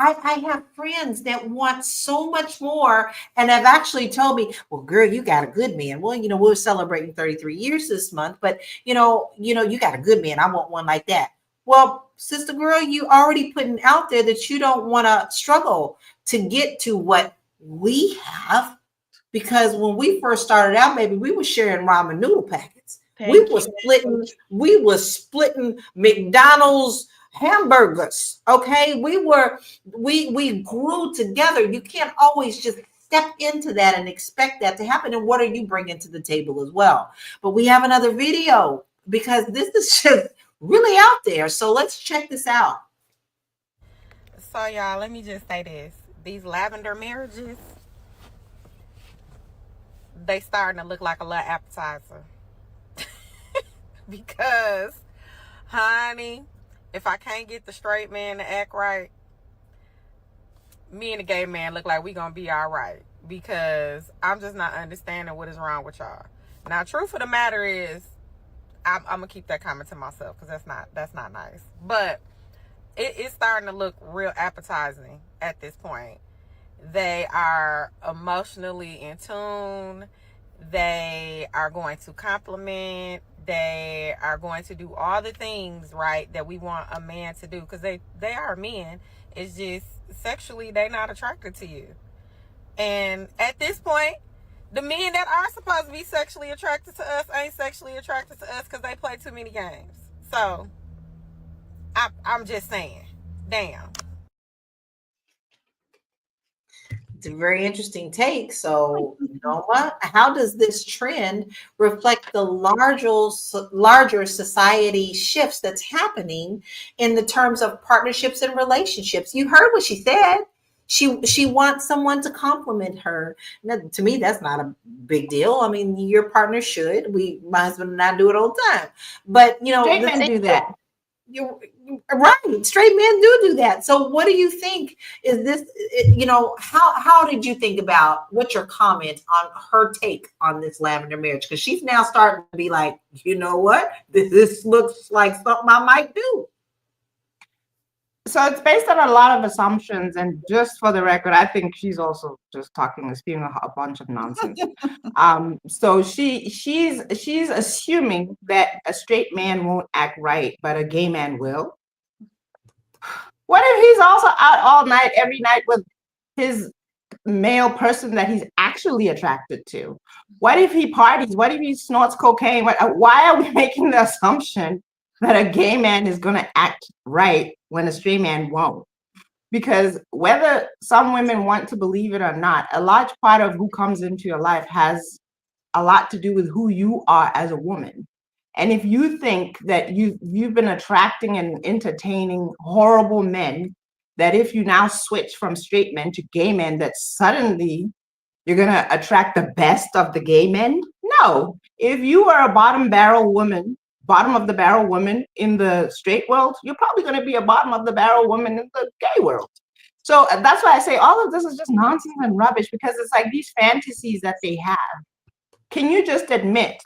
I have friends that want so much more and have actually told me, well, girl, you got a good man. Well, we're celebrating 33 years this month, but you got a good man. I want one like that. Well, sister girl, you already putting out there that you don't want to struggle to get to what we have, because when we first started out, maybe we were sharing ramen noodle packets. We were splitting McDonald's hamburgers. Okay, we grew together. You can't always just step into that and expect that to happen. And what are you bringing to the table as well? But we have another video, because this is just really out there. So let's check this out. So y'all, let me just say this: these lavender marriages, they starting to look like a little appetizer. Because, honey, if I can't get the straight man to act right, me and the gay man look like we gonna be all right, because I'm just not understanding what is wrong with y'all. Now, truth of the matter is, I'm gonna keep that comment to myself because that's not nice. But it's starting to look real appetizing at this point. They are emotionally in tune. They are going to compliment. They are going to do all the things, right, that we want a man to do, because they are men. It's just sexually they're not attracted to you. And at this point, the men that are supposed to be sexually attracted to us ain't sexually attracted to us because they play too many games. So I'm just saying, damn. It's a very interesting take. So, Noma, how does this trend reflect the larger society shifts that's happening in the terms of partnerships and relationships? You heard what she said. She wants someone to compliment her. Now, to me, that's not a big deal. I mean, your partner should. My husband and I do it all the time. But Straight men do that. You're right. Straight men do that. So what do you think is this, how did you think about, what's your comment on her take on this Lavender marriage? Because she's now starting to be like, you know what? This looks like something I might do. So it's based on a lot of assumptions, and just for the record, I think she's also just spewing a bunch of nonsense. So she's assuming that a straight man won't act right, but a gay man will. What if he's also out all night, every night with his male person that he's actually attracted to? What if he parties? What if he snorts cocaine? Why are we making the assumption that a gay man is going to act right when a straight man won't? Because whether some women want to believe it or not, a large part of who comes into your life has a lot to do with who you are as a woman. And if you think that you've been attracting and entertaining horrible men, that if you now switch from straight men to gay men, that suddenly you're going to attract the best of the gay men? No. If you are a bottom of the barrel woman in the straight world, you're probably going to be a bottom of the barrel woman in the gay world. So that's why I say all of this is just nonsense and rubbish, because it's like these fantasies that they have. Can you just admit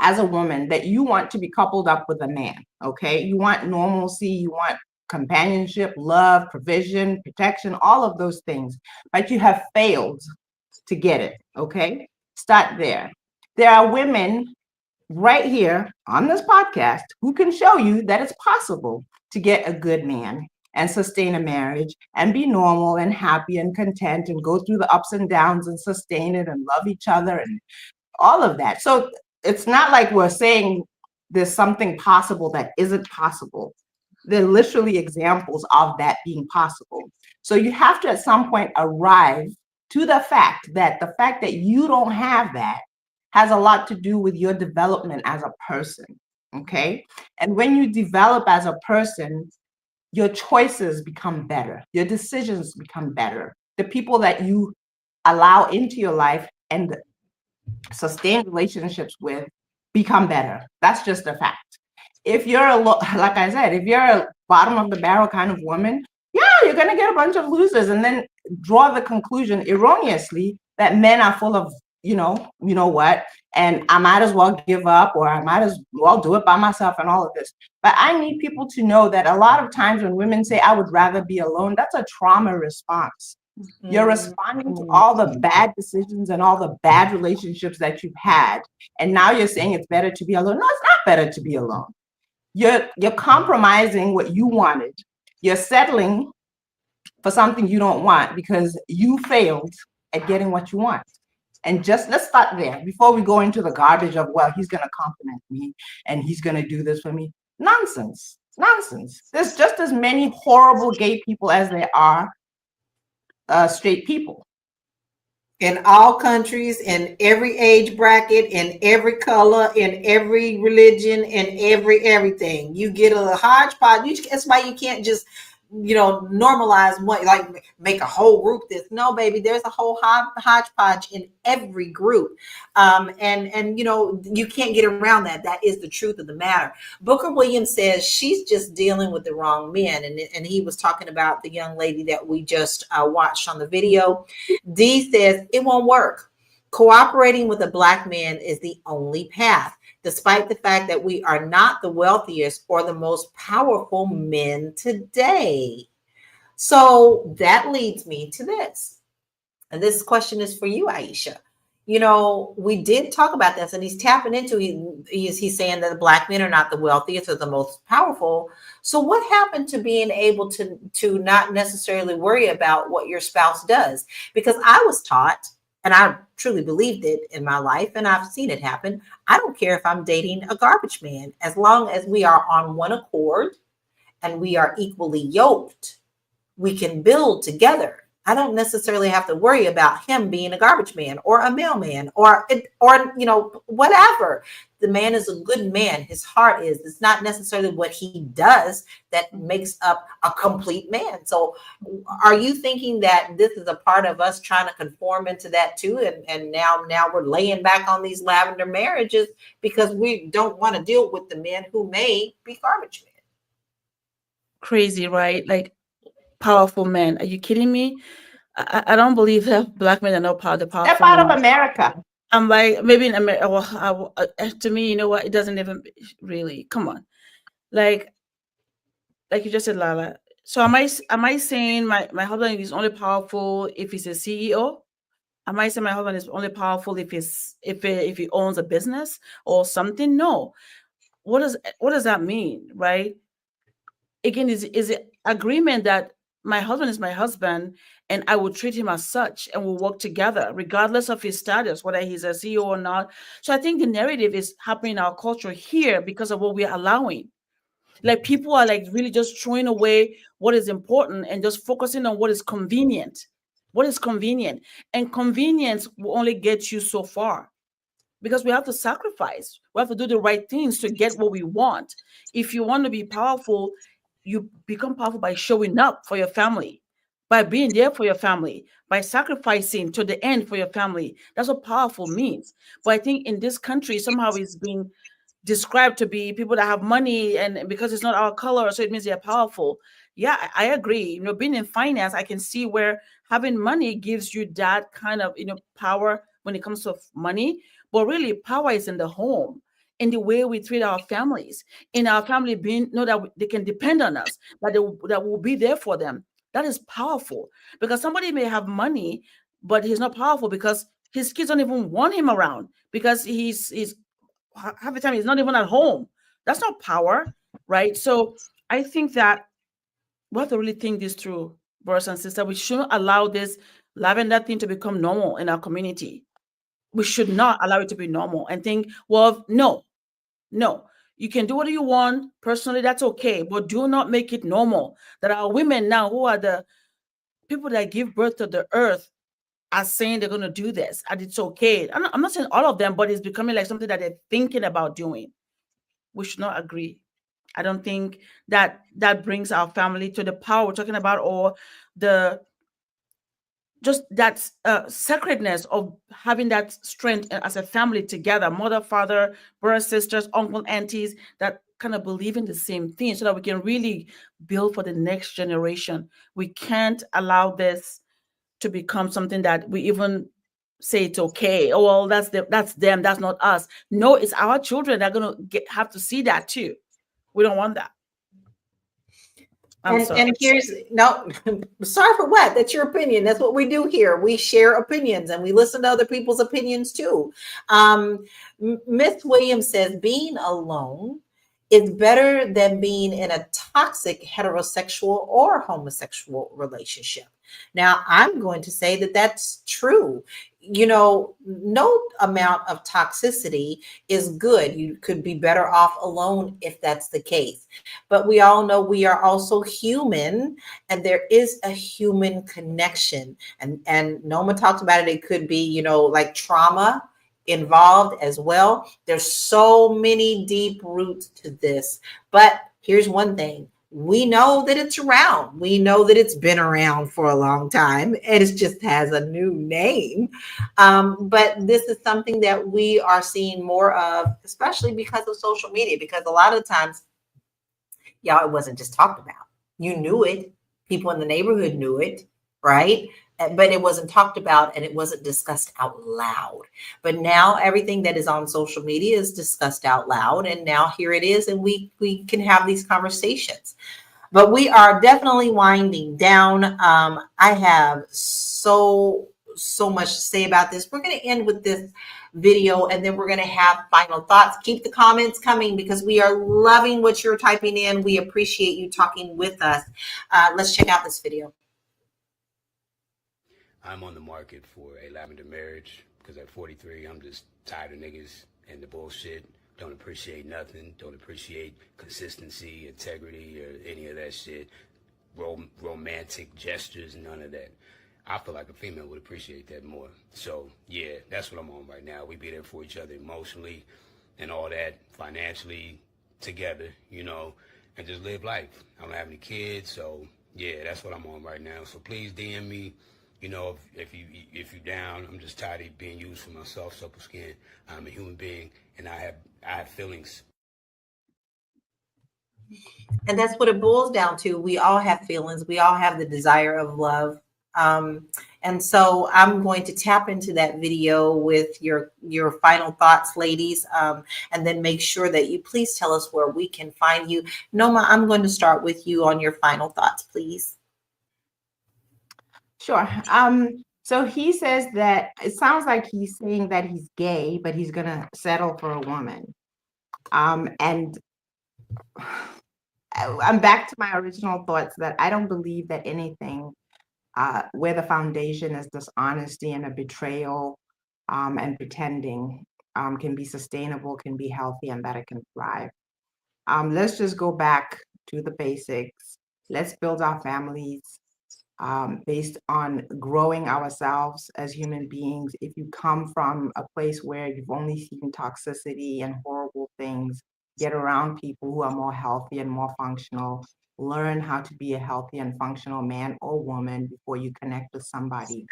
as a woman that you want to be coupled up with a man? Okay, you want normalcy, you want companionship, love, provision, protection, all of those things, but you have failed to get it. Okay, start there. There are women right here on this podcast who can show you that it's possible to get a good man and sustain a marriage and be normal and happy and content and go through the ups and downs and sustain it and love each other and all of that. So it's not like we're saying there's something possible that isn't possible. They're literally examples of that being possible. So you have to at some point arrive to the fact that you don't have that has a lot to do with your development as a person, okay? And when you develop as a person, your choices become better, your decisions become better. The people that you allow into your life and sustain relationships with become better. That's just a fact. If you're like I said, if you're a bottom of the barrel kind of woman, yeah, you're gonna get a bunch of losers, and then draw the conclusion erroneously that men are full of you know what, and I might as well give up, or I might as well do it by myself and all of this. But I need people to know that a lot of times when women say, I would rather be alone, that's a trauma response. Mm-hmm. You're responding to all the bad decisions and all the bad relationships that you've had. And now you're saying it's better to be alone. No, it's not better to be alone. You're compromising what you wanted. You're settling for something you don't want because you failed at getting what you want. And just let's start there before we go into the garbage of, well, he's going to compliment me and he's going to do this for me. Nonsense. There's just as many horrible gay people as there are straight people. In all countries, in every age bracket, in every color, in every religion, in everything. You get a hodgepodge. That's why you can't just normalize one, like make a whole group this. No, baby, there's a whole hodgepodge in every group. And you can't get around that. That is the truth of the matter. Booker Williams says she's just dealing with the wrong men. And he was talking about the young lady that we just watched on the video. Dee says it won't work. Cooperating with a Black man is the only path, despite the fact that we are not the wealthiest or the most powerful men today. So that leads me to this. And this question is for you, Aisha. You know, we did talk about this, and he's tapping into, he's saying that the Black men are not the wealthiest or the most powerful. So what happened to being able to not necessarily worry about what your spouse does? Because I was taught, and I truly believed it in my life, and I've seen it happen. I don't care if I'm dating a garbage man, as long as we are on one accord and we are equally yoked, we can build together. I don't necessarily have to worry about him being a garbage man or a mailman or you know, whatever. The man is a good man. His heart is. It's not necessarily what he does that makes up a complete man. So are you thinking that this is a part of us trying to conform into that too? And now we're laying back on these lavender marriages because we don't want to deal with the men who may be garbage men. Crazy, right? Like, powerful men. Are you kidding me? I don't believe that Black men are not the They're powerful part of men. America. I'm like, maybe in America. Well, to me, you know what? It doesn't even really. Come on, like you just said, Lala. So am I saying my husband is only powerful if he's a CEO? Am I saying my husband is only powerful if he owns a business or something? No. What does that mean, right? Again, is it agreement that my husband is my husband and I will treat him as such and we'll work together regardless of his status, whether he's a CEO or not. So I think the narrative is happening in our culture here because of what we're allowing. Like, people are like really just throwing away what is important and just focusing on what is convenient. What is convenient? And convenience will only get you so far, because we have to sacrifice. We have to do the right things to get what we want. If you want to be powerful, you become powerful by showing up for your family, by being there for your family, by sacrificing to the end for your family. That's what powerful means. But I think in this country, somehow it's being described to be people that have money, and because it's not our color, so it means they're powerful. Yeah, I agree. You know, being in finance, I can see where having money gives you that kind of, power when it comes to money. But really, power is in the home, in the way we treat our families, in our family being know that they can depend on us, that will be there for them. That is powerful, because somebody may have money, but he's not powerful because his kids don't even want him around, because he's half the time he's not even at home. That's not power, right? So I think that we have to really think this through, brothers and sisters. We shouldn't allow this lavender thing to become normal in our community. We should not allow it to be normal and think, well, no, you can do what you want personally, that's okay, but do not make it normal that our women now, who are the people that give birth to the earth, are saying they're going to do this and it's okay. I'm not saying all of them, but it's becoming like something that they're thinking about doing. We should not agree. I don't think that brings our family to the power we're talking about, or the just that sacredness of having that strength as a family together, mother, father, brothers, sisters, uncle, aunties, that kind of believe in the same thing, so that we can really build for the next generation. We can't allow this to become something that we even say it's okay. Oh, well, that's them, that's not us. No, it's our children that are going to have to see that too. We don't want that. And here's no, sorry for what? That's your opinion. That's what we do here. We share opinions and we listen to other people's opinions too. Miss Williams says being alone is better than being in a toxic heterosexual or homosexual relationship. Now, I'm going to say that that's true. You know, no amount of toxicity is good. You could be better off alone if that's the case. But we all know we are also human, and there is a human connection. And Noma talked about it. It could be, you know, like trauma involved as well. There's so many deep roots to this. But here's one thing. We know that it's around. We know that it's been around for a long time, and it just has a new name. But this is something that we are seeing more of, especially because of social media, because a lot of times, y'all, it wasn't just talked about. You knew it. People in the neighborhood knew it, right? but it wasn't talked about and it wasn't discussed out loud. But now everything that is on social media is discussed out loud, and now here it is, and we can have these conversations. But we are definitely winding down. I have so much to say about this. We're going to end with this video, and then we're going to have final thoughts. Keep the comments coming because we are loving what you're typing in. We appreciate you talking with us. Let's check out this video. I'm on the market for a lavender marriage because at 43, I'm just tired of niggas and the bullshit. Don't appreciate nothing. Don't appreciate consistency, integrity, or any of that shit. Romantic gestures, none of that. I feel like a female would appreciate that more. So, yeah, that's what I'm on right now. We be there for each other emotionally and all that, financially, together, you know, and just live life. I don't have any kids, so, yeah, that's what I'm on right now. So please DM me. You know, if you're down, I'm just tired of being used for my soft skin. I'm a human being, and I have feelings. And that's what it boils down to. We all have feelings. We all have the desire of love. And so I'm going to tap into that video with your final thoughts, ladies, and then make sure that you please tell us where we can find you. Noma, I'm going to start with you on your final thoughts, please. Sure. So he says that it sounds like he's saying that he's gay, but he's gonna settle for a woman. And I'm back to my original thoughts that I don't believe that anything where the foundation is dishonesty and a betrayal and pretending can be sustainable, can be healthy, and that it can thrive. Let's just go back to the basics. Let's build our families based on growing ourselves as human beings. If you come from a place where you've only seen toxicity and horrible things, get around people who are more healthy and more functional. Learn how to be a healthy and functional man or woman before you connect with somebody.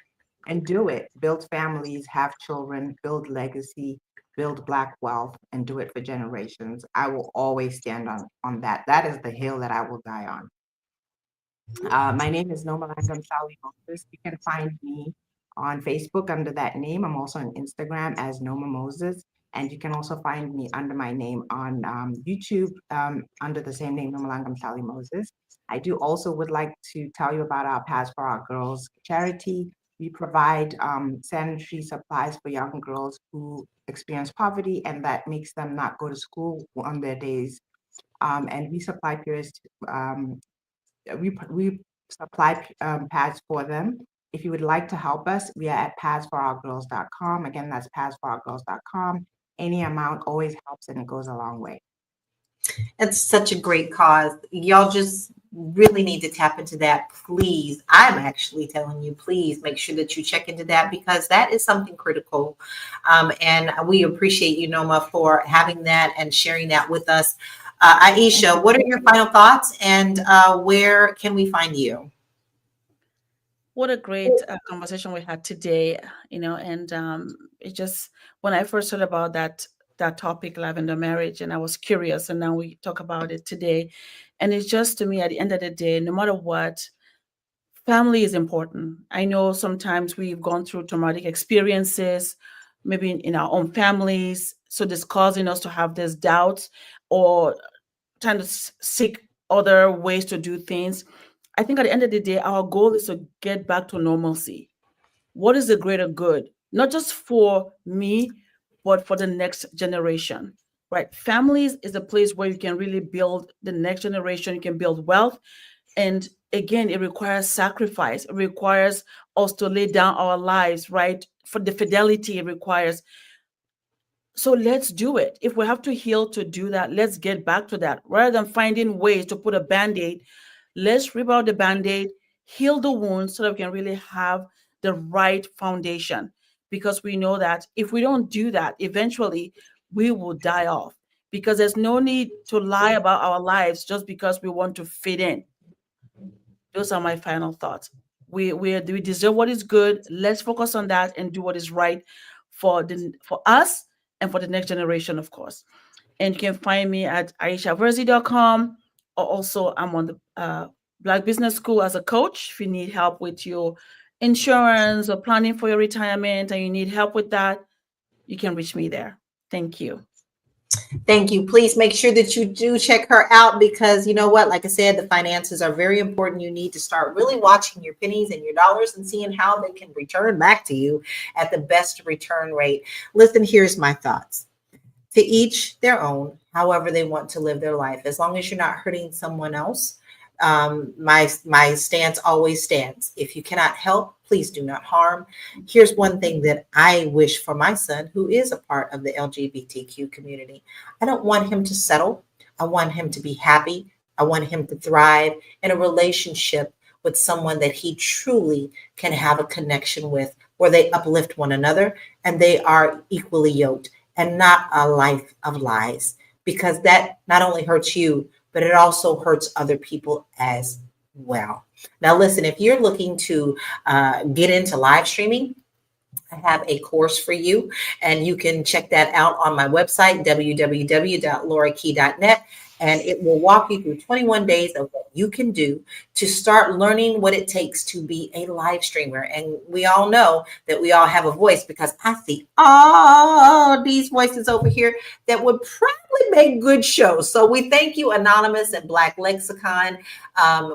And do it. Build families, have children, build legacy, build Black wealth, and do it for generations. I will always stand on that. That is the hill that I will die on. My name is Nomalanga. You can find me on Facebook under that name. I'm also on Instagram as Noma Moses. And you can also find me under my name on YouTube under the same name, Nomalanga Sally Moses. I do also would like to tell you about our Paths for Our Girls charity. We provide sanitary supplies for young girls who experience poverty and that makes them not go to school on their days. And we supply periods we supply pads for them. If you would like to help us, we are at padsforourgirls.com. Again, that's padsforourgirls.com. Any amount always helps and it goes a long way. It's such a great cause. Y'all just really need to tap into that, please. I'm actually telling you, please make sure that you check into that because that is something critical. And we appreciate you, Noma, for having that and sharing that with us. Aisha, what are your final thoughts and where can we find you? What a great conversation we had today, you know, and it just, when I first heard about that topic, lavender marriage, and I was curious, and now we talk about it today. And it's just, to me, at the end of the day, no matter what, family is important. I know sometimes we've gone through traumatic experiences, maybe in our own families, so this causing us to have this doubts or trying to seek other ways to do things. I think at the end of the day, our goal is to get back to normalcy. What is the greater good? Not just for me, but for the next generation, right? Families is a place where you can really build the next generation. You can build wealth. And again, it requires sacrifice. It requires us to lay down our lives, right? For the fidelity it requires. So let's do it. If we have to heal to do that, let's get back to that. Rather than finding ways to put a band-aid, let's rip out the band-aid, heal the wounds so that we can really have the right foundation. Because we know that if we don't do that, eventually we will die off. Because there's no need to lie about our lives just because we want to fit in. Those are my final thoughts. We deserve what is good. Let's focus on that and do what is right for us and for the next generation, of course. And you can find me at aishaverzi.com, or also I'm on the Black Business School as a coach if you need help with your insurance or planning for your retirement and you need help with that, you can reach me there. Thank you. Thank you. Please make sure that you do check her out, because you know what, like I said, the finances are very important. You need to start really watching your pennies and your dollars and seeing how they can return back to you at the best return rate. Listen, here's my thoughts. To each their own, however they want to live their life, as long as you're not hurting someone else. My stance always stands. If you cannot help, please do not harm. Here's one thing that I wish for my son, who is a part of the LGBTQ community. I don't want him to settle. I want him to be happy. I want him to thrive in a relationship with someone that he truly can have a connection with, where they uplift one another and they are equally yoked, and not a life of lies, because that not only hurts you, but it also hurts other people as well. Now, listen, if you're looking to get into live streaming, I have a course for you, and you can check that out on my website, www.laurakey.net. And it will walk you through 21 days of what you can do to start learning what it takes to be a live streamer. And we all know that we all have a voice, because I see all these voices over here that would probably make good shows. So we thank you, Anonymous and Black Lexicon.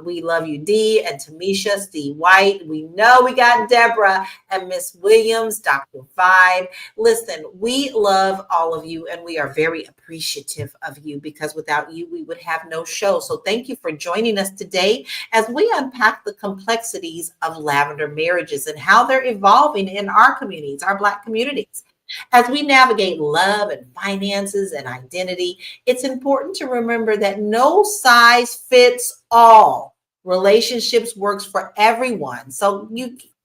We love you, Dee and Tamisha, Steve White. We know we got Deborah and Miss Williams, Dr. Vibe. Listen, we love all of you, and we are very appreciative of you, because without you, we would have no show. So thank you for joining us today as we unpack the complexities of lavender marriages and how they're evolving in our communities, our Black communities. As we navigate love and finances and identity, it's important to remember that no size fits all. Relationships works for everyone. So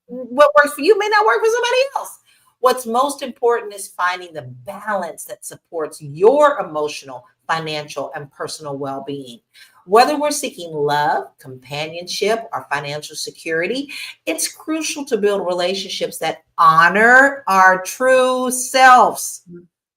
what works for you may not work for somebody else. What's most important is finding the balance that supports your emotional, financial, and personal well-being. Whether we're seeking love, companionship, or financial security, it's crucial to build relationships that honor our true selves.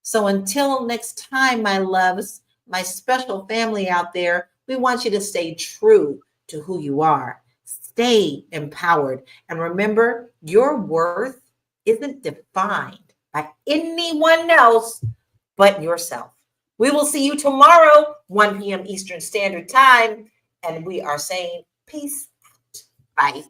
So until next time, my loves, my special family out there, we want you to stay true to who you are. Stay empowered. And remember, your worth isn't defined by anyone else but yourself. We will see you tomorrow, 1 p.m. Eastern Standard Time. And we are saying peace out. Bye.